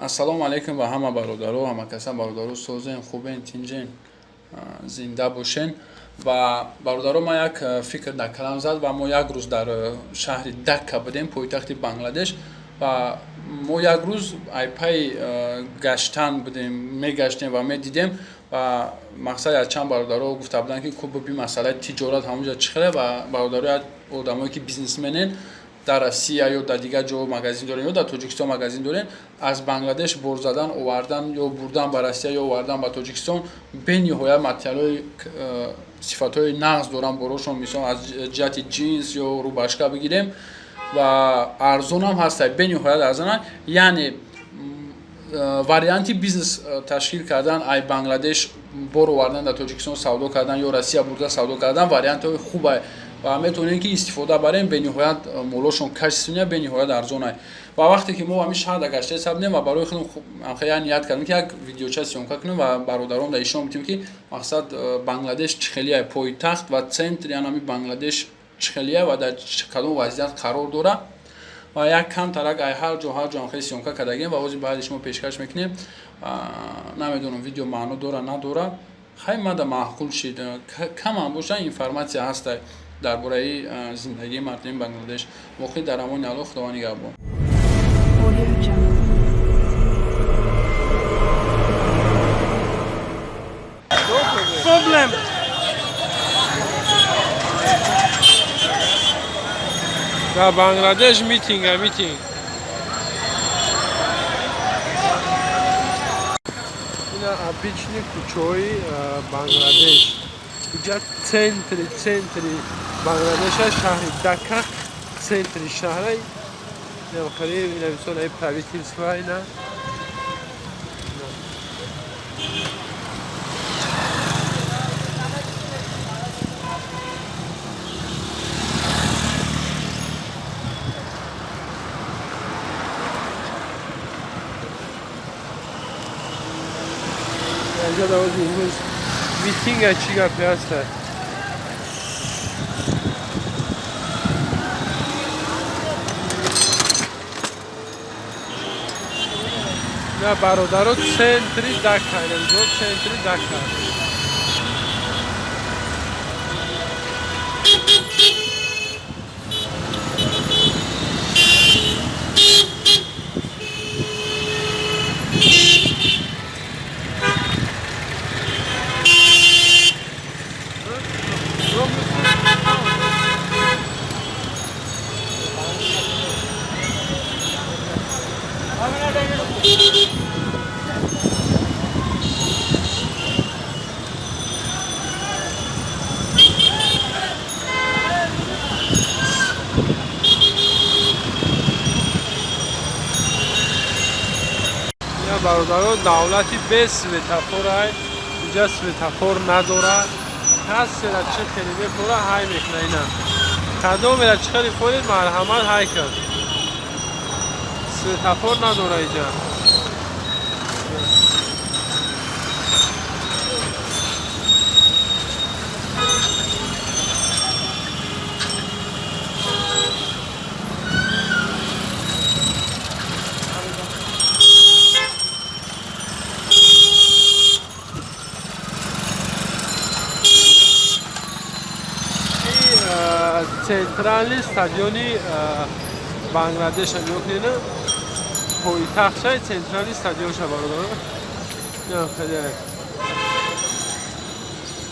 ассалому алайкум ба ҳама бародару ҳама касан бародару созен хубен тинҷен зинда бошен. Ва бародару ман як фикр дар калам зад ва мо як рӯз дар шаҳри Дакка будем, пойтахти Бангладеш. Ва мо як рӯз айпай гаштан будем, мегаштем ва медидем ва мақсади аз чанд бародару гуфта буданд ки кӯбуби масъалаи тиҷорат ҳамонҷа чӣ хеле ва бародару одамое ки бизнесменен дар Россия ё дар дигар ҷо магазин дорен ё дар Тоҷикистон магазин дорен, аз Бангладеш бор задан овардан ё бурдан ба Россия ё овардан ба Тоҷикистон бениҳоят материалҳои сифатҳои нағз доранд борошон, мисол аз ҷиҳати ҷинс ё рубашка бигирем ва арзонам ҳастад, бениҳоят арзонанд. Яъне варианти бизнес ташкил кардан ай Бангладеш бор овардан дар Тоҷикистон савдо кардан ё Россия бурда савдо кардан вариантҳои хубе ва метавонем ки истифода барем, бениҳоят молошон качествения, бениҳоят арзонай. Ва вақте ки мо ҳамин шаҳр дар гаштаи сар будем ва барои худам як ният кардем ки як видеоча сёмка кунем ва бародаром дар ишон будем ки мақсад Бангладеш чӣ хеле пойтахт ва центри ҳамин Бангладеш чӣ хеле ва дар кадом вазъият қарор дорад. Ва як кам тарак ай ҳар ҷо ҳамхеле сёмка кардагем ва ози баъди шумо пешкаш мекунем. Намедонам видео маъно дора надора, хай мада маъқул шид, камам боша информатсия ҳаста дар бораи зиндагии мардуми Бангладеш. Воқеъ дар амони Аллоҳ, худованд нигаҳбон. Problem. Da Bangladesh meeting. Ина обычный кучои Бангладеш. Иҷа центри Бангладеша шаҳри Дакка, центри шаҳрай қариб мисол ай правительства ина اینجا در امروز میتینگ چی گپی هسته نه برادرها سنتری دکا اینجا سنتری دکا برادران دولتی به سویتافور های اینجا سویتافور نداره کسی را چه خیلی میکنه های میکنه اینا کدوم را چه خیلی خودید مرحمت های کرد سویتافور نداره اینجا центральный стадиони Бангладеш мекунем пойтахтшай центральный стадион шабародаро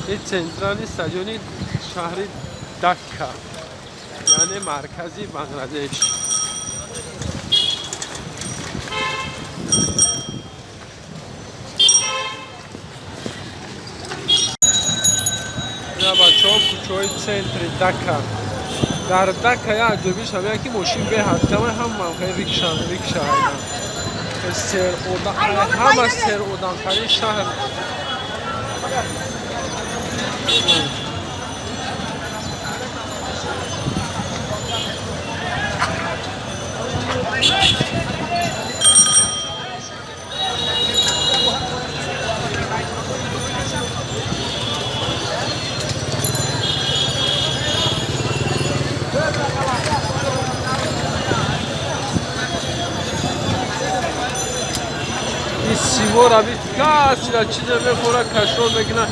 ин центральный стадиони шаҳри Дакка яъне маркази Бангладеш бачаҳо кӯчаҳои центри Дакка дар Дакка як ҷойбиш ҳамая ки мошин беҳадкама ҳамаам хеле рикша ҳама серодамтарин шаҳр بیمار روی کسی را چیز میخوره کشور میکنه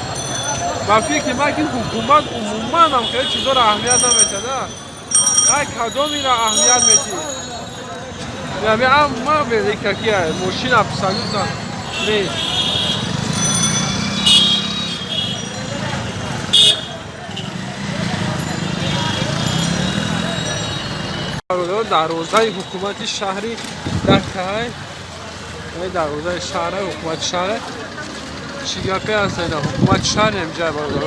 من فکر من که حکومت عموما هم خیلی چیزا را اهمیت نمیده ای کدامی را اهمیت میدی یعنی اما ولی که ماشین ابسالوت نیست دروازه حکومت شهری دکه دروازه شهر حکومت شهر چی گپی هست اینا حکومت شهر اینجا برادر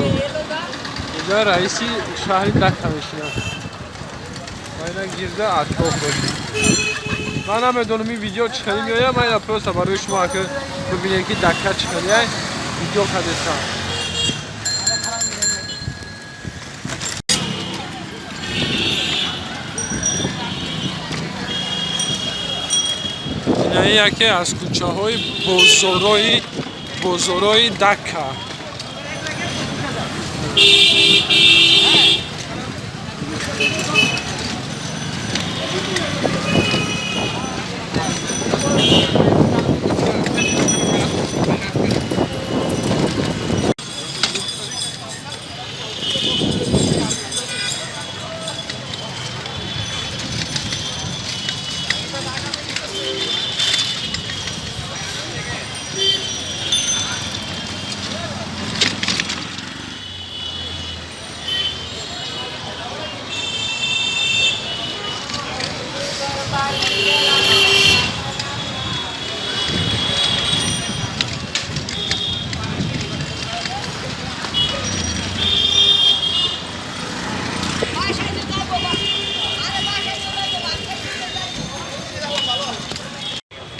اینجا رئیسی شهری دکه میشینه و اینا گیرده اطراف باشید من هم بدونم این ویدیو چکلی میایم من اینا پروسه برای شما که ببینید که دکه چکلیه ویدیو کدستم اینه یکی از کوچه های بزرگای دکه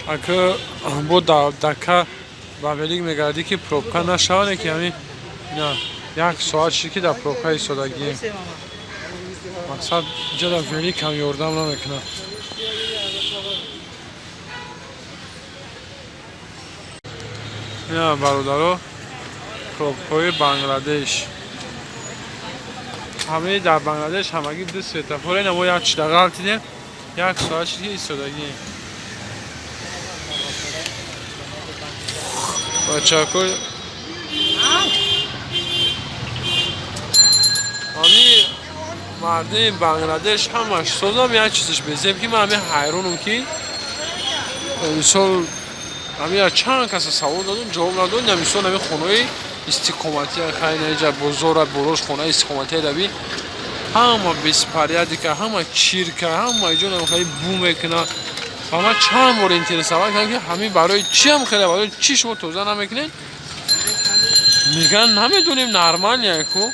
اگه با دکه باوری میگردی که پروپکا نشونه که همین نه یک ساعت شکی در پروپکا ایستادگی مقصد جدا ولی کم یاردم نمیکنه نه برادرها پروپکای بنگلادش همه در بنگلادش همگی دو سویتافور این اما یک چیدقل دیدیم یک ساعت شکی ایستادگی بچه های همی مرده بنگلادش همش سوزم یک چیزش بزیم که من همه حیرونم که مثال همه چند کس سوال دادون جواب ندادون نمیسون همه خونه استقامتی خیلی اینجا بزرگ بروش خونه استقامتی روی همه بسپریدی که همه چیر که همه اینجا خیلی بوم میکنه همه چند بار اینترنت سوال کردن که همین برای چی هم خیلی برای چی شما توضیح نمیکنین میگن نمیدونیم نرمالیه کو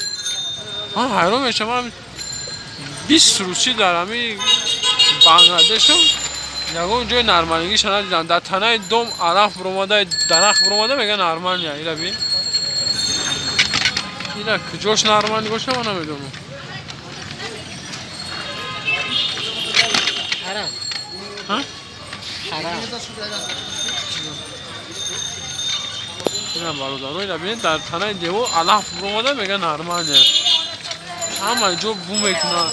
ها حیران میشم من 20 روسی در همین بنگلادش یگون جای نرمالگی شنا دیدم در تنه دوم علف بروماده درخت بروماده میگن نرمالیه اینا بین اینا کجاش نرمالی باشه من نمیدونم حرام ها حرام اینا برادرای ببینید در تنه دیو علف بروماده میگن نرمالیه همه جو بو میکنه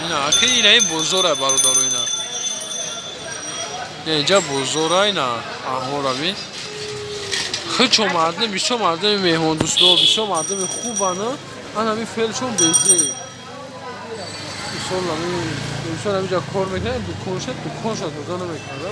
اینا خیلی بزرگه برادر اینا اینجا بزرگه اینا احمارا بین خیلی مردم بیشتر مردم مهمان دوست و بیشتر مردم خوبانه من همین فعلشون بیزی بیشتر همینجا کار میکنه دکانش دوزا نمیکنه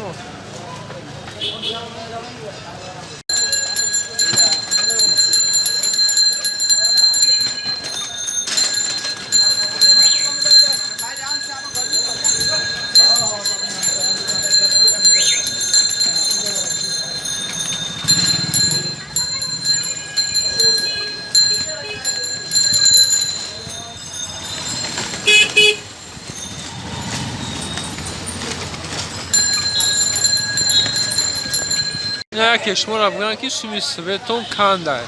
اینا کشمار میگن که سیمی سوئدتون کنده.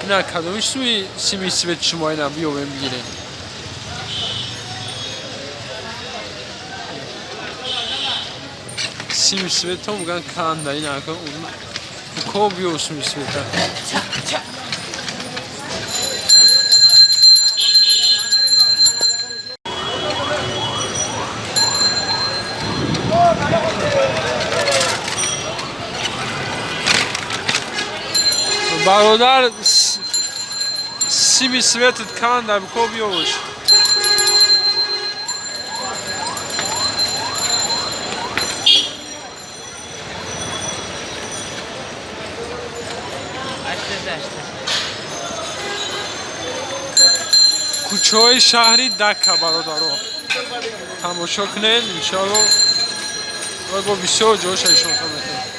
اینا کدومش سیمی سوئد شما اینا بیو بگیرین. سیمی سوئدتون میگن کنده اینا که کو بیو سیمی سوئد. برادر سیمی سوئدت کنده کو بیوش. کوچه‌های شهری دکه برادرها تماشا کنید انشاءالله و با بسیار جوش ایشون کنید.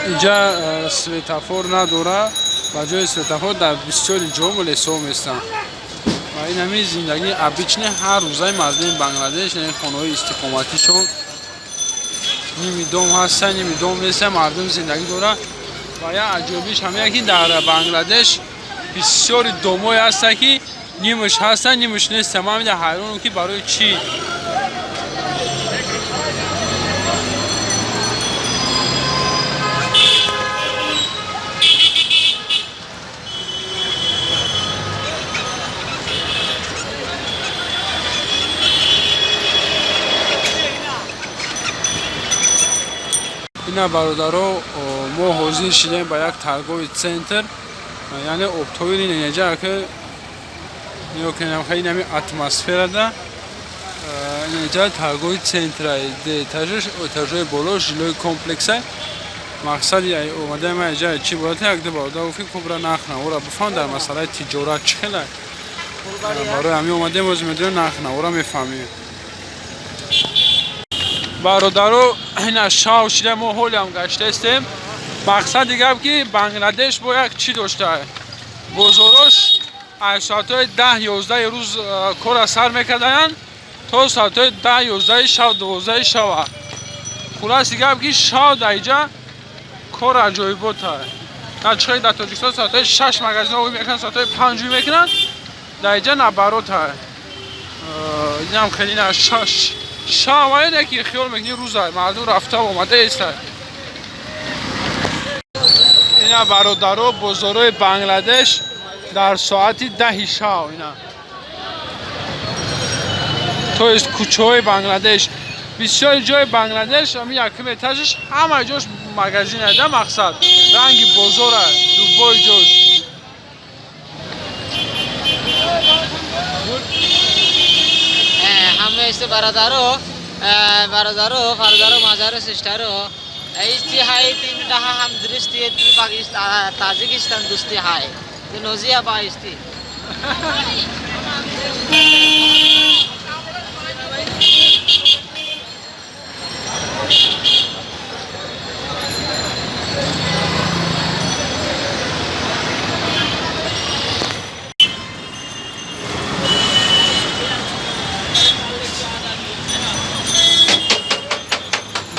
اینجا سویتافور نداره و جای سویتافور در بسیار جامل حساب هستن و این همین زندگی ابیچنه هر روزای مردم بنگلادش این خانه‌های استقامتیشون نیمی دوم هستن نیمی دوم هستن مردم زندگی داره و یا عجیبیش همه که در بنگلادش بسیار دومای هستن که نیمش هستن نیمش نیست. من میده حیرانم که برای چی اینا برادرها ما حاضر شدیم به یک ترگوی سنتر یعنی اکتوبری اینجا که نیو کنم خیلی نمی اتمسفر ده اینجا ترگوی سنتر ده تجربه بالا جلوی کمپلکسه مقصدی اومده من اینجا چی باید یک ده برادر وفی کبرا نخنه او را بفهم در مسئله تجارت چخله برای همی اومده مزمدر نخنه او را میفهمیم برادرو این شاو شده ما هولی هم گشته استیم مقصد دیگه که بنگلادش با یک چی داشته بزرگش از ساعت 10-11 روز کار سر میکردن تا ساعت 10-11 شب 12 شب خلاص دیگه که شاو در اینجا کار عجایب بود در چخه در تاجیکستان ساعت 6 مگزین آوی میکنن ساعت 5 میکنن در اینجا نبرات های این هم خیلی نه شاوه نه که خیال میکنی روز های مردم رفته و اومده ایست اینا برادرها بزرگای بنگلادش در ساعتی 10 شب اینا تو از کوچه های بنگلادش بسیار جای بنگلادش هم یکم اتاجش همه جاش مگزین ده مقصد رنگی بزرگ دوبای جاش همه است برادرو مازارو سیسترو ایستی های تیم ده هم درستی پاکستان تاجیکستان دوستی های نوزیا با ایستی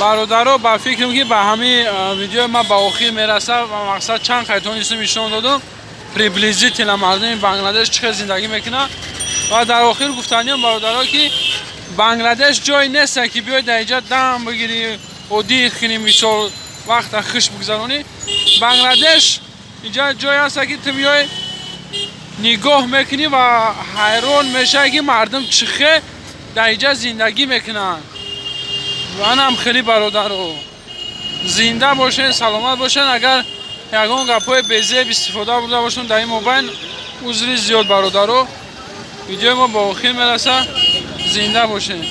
برادرها با فکرم که به همین ویدیو ما با آخر میرسه و مقصد چند خیتون اسم ایشون دادم پریبلیزی تیلا مردم بنگلادش چه زندگی میکنه و در آخر گفتنیم برادرها که بنگلادش جای نیست که بیای در اینجا دم بگیری و دیخ کنی مثال وقت خوش بگذرونی بنگلادش اینجا جای هست که تو بیای نگاه میکنی و حیران میشه که مردم چخه در اینجا زندگی میکنن و هم خیلی برادرها زنده باشن سلامت باشن اگر یگان گپای بیزه استفاده بوده باشن در این موبایل عذری زیاد برادرها ویدیو ما با آخر میرسه زنده باشین